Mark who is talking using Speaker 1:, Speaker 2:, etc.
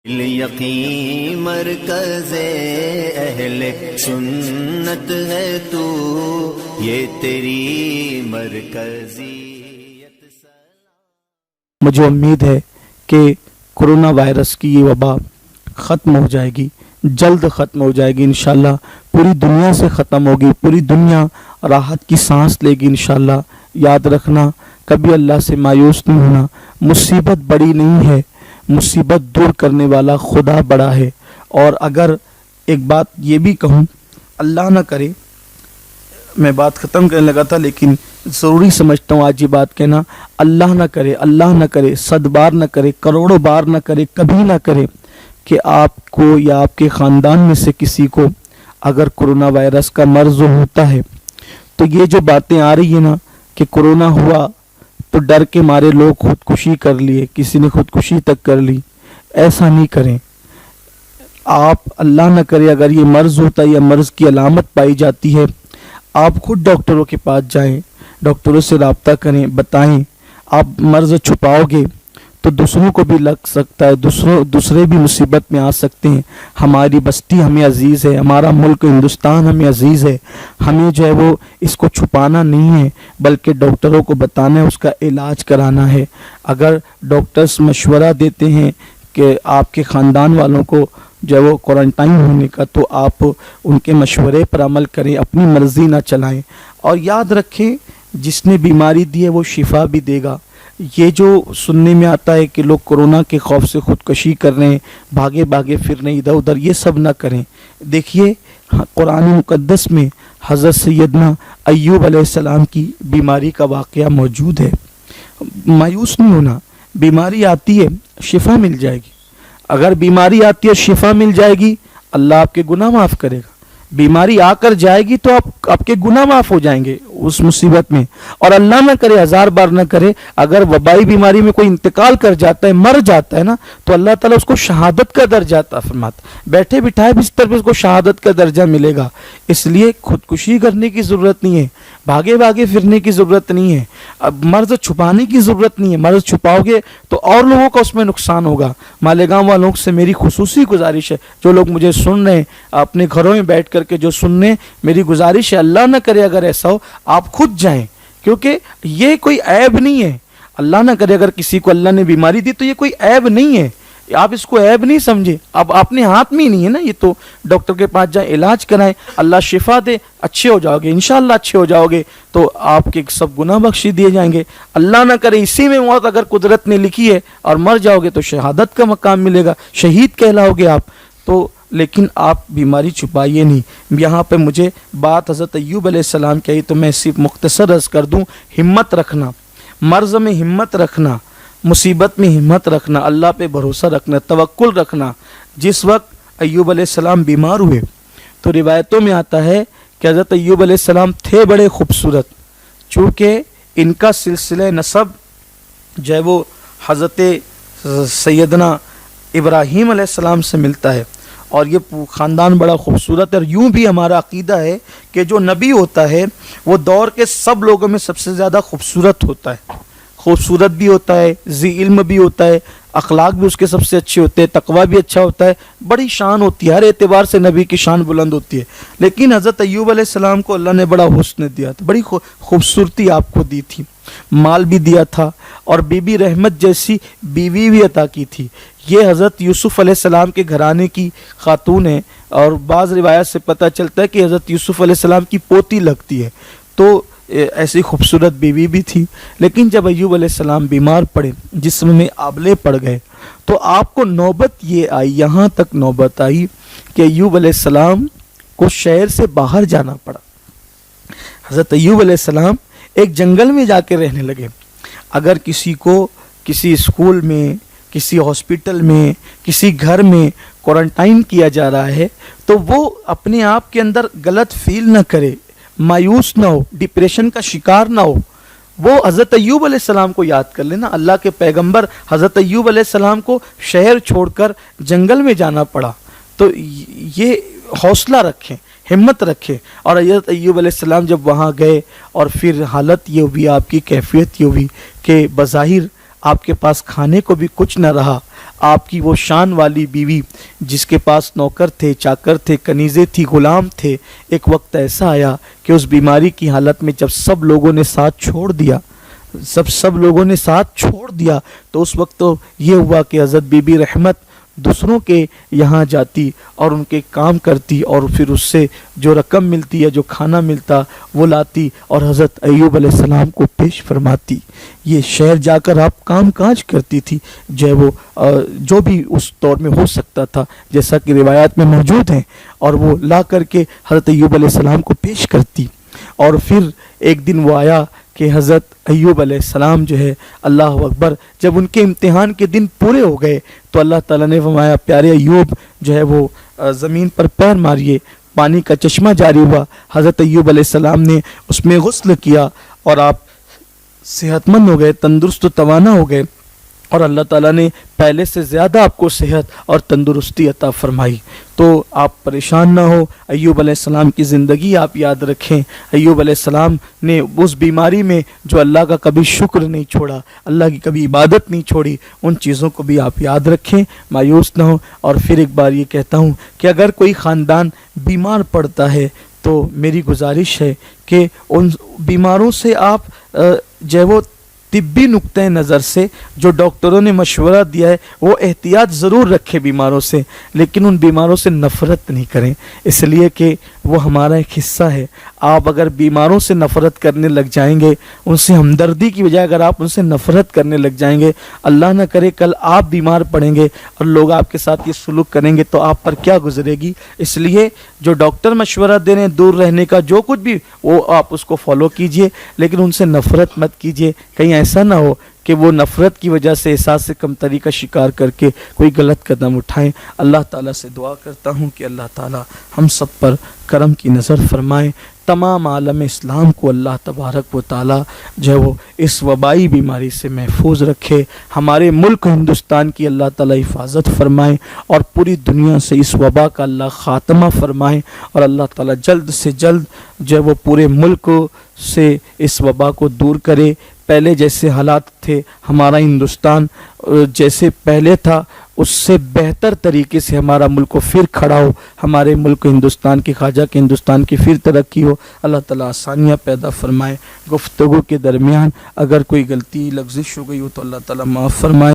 Speaker 1: یقین مرکز اہل سنت ہے تو، یہ تیری مرکزیت۔
Speaker 2: مجھے امید ہے کہ کرونا وائرس کی یہ وبا ختم ہو جائے گی، جلد ختم ہو جائے گی انشاءاللہ، پوری دنیا سے ختم ہوگی، پوری دنیا راحت کی سانس لے گی انشاءاللہ۔ یاد رکھنا، کبھی اللہ سے مایوس نہیں ہونا، مصیبت بڑی نہیں ہے، مصیبت دور کرنے والا خدا بڑا ہے۔ اور اگر ایک بات یہ بھی کہوں، اللہ نہ کرے، میں بات ختم کرنے لگا تھا لیکن ضروری سمجھتا ہوں آج یہ بات کہنا، اللہ نہ کرے، اللہ نہ کرے، 100 بار نہ کرے، کروڑوں بار نہ کرے، کبھی نہ کرے کہ آپ کو یا آپ کے خاندان میں سے کسی کو اگر کرونا وائرس کا مرض ہوتا ہے تو یہ جو باتیں آ رہی ہیں نا کہ کرونا ہوا تو ڈر کے مارے لوگ خودکشی کر لیے، کسی نے خودکشی تک کر لی، ایسا نہیں کریں۔ آپ اللہ نہ کرے اگر یہ مرض ہوتا ہے یا مرض کی علامت پائی جاتی ہے، آپ خود ڈاکٹروں کے پاس جائیں، ڈاکٹروں سے رابطہ کریں، بتائیں۔ آپ مرض چھپاؤ گے تو دوسروں کو بھی لگ سکتا ہے، دوسرے بھی مصیبت میں آ سکتے ہیں۔ ہماری بستی ہمیں عزیز ہے، ہمارا ملک ہندوستان ہمیں عزیز ہے، ہمیں جو ہے وہ اس کو چھپانا نہیں ہے بلکہ ڈاکٹروں کو بتانا ہے، اس کا علاج کرانا ہے۔ اگر ڈاکٹرز مشورہ دیتے ہیں کہ آپ کے خاندان والوں کو جو ہے وہ کوارنٹائن ہونے کا، تو آپ ان کے مشورے پر عمل کریں، اپنی مرضی نہ چلائیں۔ اور یاد رکھیں، جس نے بیماری دی ہے وہ شفا بھی دے گا۔ یہ جو سننے میں آتا ہے کہ لوگ کرونا کے خوف سے خودکشی کر رہے ہیں، بھاگے پھر رہے ہیں ادھر ادھر، یہ سب نہ کریں۔ دیکھیے قرآن مقدس میں حضرت سیدنا ایوب علیہ السلام کی بیماری کا واقعہ موجود ہے۔ مایوس نہیں ہونا، بیماری آتی ہے، شفا مل جائے گی۔ اگر بیماری آتی ہے، شفا مل جائے گی، اللہ آپ کے گناہ معاف کرے گا۔ بیماری آ کر جائے گی تو آپ کے گناہ معاف ہو جائیں گے اس مصیبت میں۔ اور اللہ نہ کرے، 1000 بار نہ کرے، اگر وبائی بیماری میں کوئی انتقال کر جاتا ہے، مر جاتا ہے نا، تو اللہ تعالیٰ اس کو شہادت کا درجہ عطا فرماتا ہے، بیٹھے بٹھائے بستر پہ اس کو شہادت کا درجہ ملے گا۔ اس لیے خودکشی کرنے کی ضرورت نہیں ہے، بھاگے پھرنے کی ضرورت نہیں ہے، اب مرض چھپانے کی ضرورت نہیں ہے۔ مرض چھپاؤ گے تو اور لوگوں کا اس میں نقصان ہوگا۔ مالیگاؤں والوں سے میری خصوصی گزارش ہے، جو لوگ مجھے سن رہے ہیں اپنے گھروں میں بیٹھ کر کے جو سننے، میری گزارش ہے، اللہ نہ کرے اگر ایسا ہو آپ خود جائیں، کیونکہ یہ کوئی عیب نہیں ہے۔ اللہ نہ کرے اگر کسی کو اللہ نے بیماری دی تو یہ کوئی عیب نہیں ہے، آپ اس کو عیب نہیں سمجھے۔ اب اپنے ہاتھ میں ہی نہیں ہے نا، یہ تو ڈاکٹر کے پاس جائیں، علاج کرائیں، اللہ شفا دے، اچھے ہو جاؤ گے انشاءاللہ، اچھے ہو جاؤ گے تو آپ کے سب گناہ بخشی دیے جائیں گے۔ اللہ نہ کرے اسی میں موت اگر قدرت نے لکھی ہے اور مر جاؤ گے تو شہادت کا مقام ملے گا، شہید کہلاؤ گے آپ تو۔ لیکن آپ بیماری چھپائیے نہیں۔ یہاں پہ مجھے بات حضرت ایوب علیہ السلام کہی تو میں صرف مختصر عرض کر دوں، ہمت رکھنا، مرض میں ہمت رکھنا، مصیبت میں ہمت رکھنا، اللہ پہ بھروسہ رکھنا، توکل رکھنا۔ جس وقت ایوب علیہ السلام بیمار ہوئے تو روایتوں میں آتا ہے کہ حضرت ایوب علیہ السلام تھے بڑے خوبصورت، چونکہ ان کا سلسلہ نسب جو ہے وہ حضرت سیدنا ابراہیم علیہ السلام سے ملتا ہے، اور یہ خاندان بڑا خوبصورت ہے۔ اور یوں بھی ہمارا عقیدہ ہے کہ جو نبی ہوتا ہے وہ دور کے سب لوگوں میں سب سے زیادہ خوبصورت ہوتا ہے، خوبصورت بھی ہوتا ہے، ذی علم بھی ہوتا ہے، اخلاق بھی اس کے سب سے اچھے ہوتے ہیں، تقوی بھی اچھا ہوتا ہے، بڑی شان ہوتی ہے، ہر اعتبار سے نبی کی شان بلند ہوتی ہے۔ لیکن حضرت ایوب علیہ السلام کو اللہ نے بڑا حسن دیا تھا، بڑی خوبصورتی آپ کو دی تھی، مال بھی دیا تھا، اور بی بی رحمت جیسی بیوی بھی عطا کی تھی۔ یہ حضرت یوسف علیہ السلام کے گھرانے کی خاتون ہے، اور بعض روایت سے پتہ چلتا ہے کہ حضرت یوسف علیہ السلام کی پوتی لگتی ہے، تو ایسی خوبصورت بیوی بھی تھی۔ لیکن جب ایوب علیہ السلام بیمار پڑے، جسم میں آبلے پڑ گئے، تو آپ کو نوبت یہ آئی، یہاں تک نوبت آئی کہ ایوب علیہ السلام کو شہر سے باہر جانا پڑا۔ حضرت ایوب علیہ السلام ایک جنگل میں جا کے رہنے لگے۔ اگر کسی کو کسی اسکول میں، کسی ہاسپٹل میں، کسی گھر میں کوارنٹائن کیا جا رہا ہے تو وہ اپنے آپ کے اندر غلط فیل نہ کرے، مایوس نہ ہو، ڈپریشن کا شکار نہ ہو۔ وہ حضرت ایوب علیہ السلام کو یاد کر لینا، اللہ کے پیغمبر حضرت ایوب علیہ السلام کو شہر چھوڑ کر جنگل میں جانا پڑا، تو یہ حوصلہ رکھیں، ہمت رکھیں۔ اور حضرت ایوب علیہ السلام جب وہاں گئے اور پھر حالت یہ ہوئی، آپ کی کیفیت یہ ہوئی کہ بظاہر آپ کے پاس کھانے کو بھی کچھ نہ رہا، آپ کی وہ شان والی بیوی جس کے پاس نوکر تھے، چاکر تھے، کنیزیں تھی، غلام تھے، ایک وقت ایسا آیا کہ اس بیماری کی حالت میں جب سب لوگوں نے ساتھ چھوڑ دیا، سب لوگوں نے ساتھ چھوڑ دیا، تو اس وقت تو یہ ہوا کہ حضرت بی بی رحمت دوسروں کے یہاں جاتی اور ان کے کام کرتی، اور پھر اس سے جو رقم ملتی ہے، جو کھانا ملتا وہ لاتی اور حضرت ایوب علیہ السلام کو پیش فرماتی۔ یہ شہر جا کر آپ کام کاج کرتی تھی، جو بھی اس دور میں ہو سکتا تھا، جیسا کہ روایات میں موجود ہیں، اور وہ لا کر کے حضرت ایوب علیہ السلام کو پیش کرتی۔ اور پھر ایک دن وہ آیا کہ حضرت ایوب علیہ السلام جو ہے، اللہ اکبر، جب ان کے امتحان کے دن پورے ہو گئے تو اللہ تعالیٰ نے فرمایا پیارے ایوب جو ہے وہ زمین پر پیر ماریے، پانی کا چشمہ جاری ہوا، حضرت ایوب علیہ السلام نے اس میں غسل کیا اور آپ صحت مند ہو گئے، تندرست و توانا ہو گئے، اور اللہ تعالیٰ نے پہلے سے زیادہ آپ کو صحت اور تندرستی عطا فرمائی۔ تو آپ پریشان نہ ہو، ایوب علیہ السلام کی زندگی آپ یاد رکھیں۔ ایوب علیہ السلام نے اس بیماری میں جو اللہ کا کبھی شکر نہیں چھوڑا، اللہ کی کبھی عبادت نہیں چھوڑی، ان چیزوں کو بھی آپ یاد رکھیں، مایوس نہ ہو۔ اور پھر ایک بار یہ کہتا ہوں کہ اگر کوئی خاندان بیمار پڑتا ہے تو میری گزارش ہے کہ ان بیماروں سے آپ جو ہے وہ طبی نقطۂ نظر سے جو ڈاکٹروں نے مشورہ دیا ہے وہ احتیاط ضرور رکھے بیماروں سے، لیکن ان بیماروں سے نفرت نہیں کریں، اس لیے کہ وہ ہمارا ایک حصہ ہے۔ آپ اگر بیماروں سے نفرت کرنے لگ جائیں گے، ان سے ہمدردی کی بجائے اگر آپ ان سے نفرت کرنے لگ جائیں گے، اللہ نہ کرے کل آپ بیمار پڑیں گے اور لوگ آپ کے ساتھ یہ سلوک کریں گے تو آپ پر کیا گزرے گی۔ اس لیے جو ڈاکٹر مشورہ دے رہے ہیں دور رہنے کا، جو کچھ بھی وہ آپ اس کو فالو کیجئے، لیکن ان سے نفرت مت کیجئے۔ کہیں ایسا نہ ہو کہ وہ نفرت کی وجہ سے احساس سے کمتری کا شکار کر کے کوئی غلط قدم اٹھائیں۔ اللہ تعالیٰ سے دعا کرتا ہوں کہ اللہ تعالیٰ ہم سب پر کرم کی نظر فرمائیں، تمام عالم اسلام کو اللہ تبارک و تعالیٰ جو ہے وہ اس وبائی بیماری سے محفوظ رکھے، ہمارے ملک ہندوستان کی اللہ تعالیٰ حفاظت فرمائیں، اور پوری دنیا سے اس وبا کا اللہ خاتمہ فرمائیں، اور اللہ تعالیٰ جلد سے جلد جو ہے وہ پورے ملک سے اس وبا کو دور کرے۔ پہلے جیسے حالات تھے، ہمارا ہندوستان جیسے پہلے تھا اس سے بہتر طریقے سے ہمارا ملک کو پھر کھڑا ہو، ہمارے ملک ہندوستان کی، خواجہ کے ہندوستان کی پھر ترقی ہو۔ اللہ تعالیٰ آسانیاں پیدا فرمائے۔ گفتگو کے درمیان اگر کوئی غلطی لغزش ہو گئی ہو تو اللہ تعالیٰ معاف فرمائے۔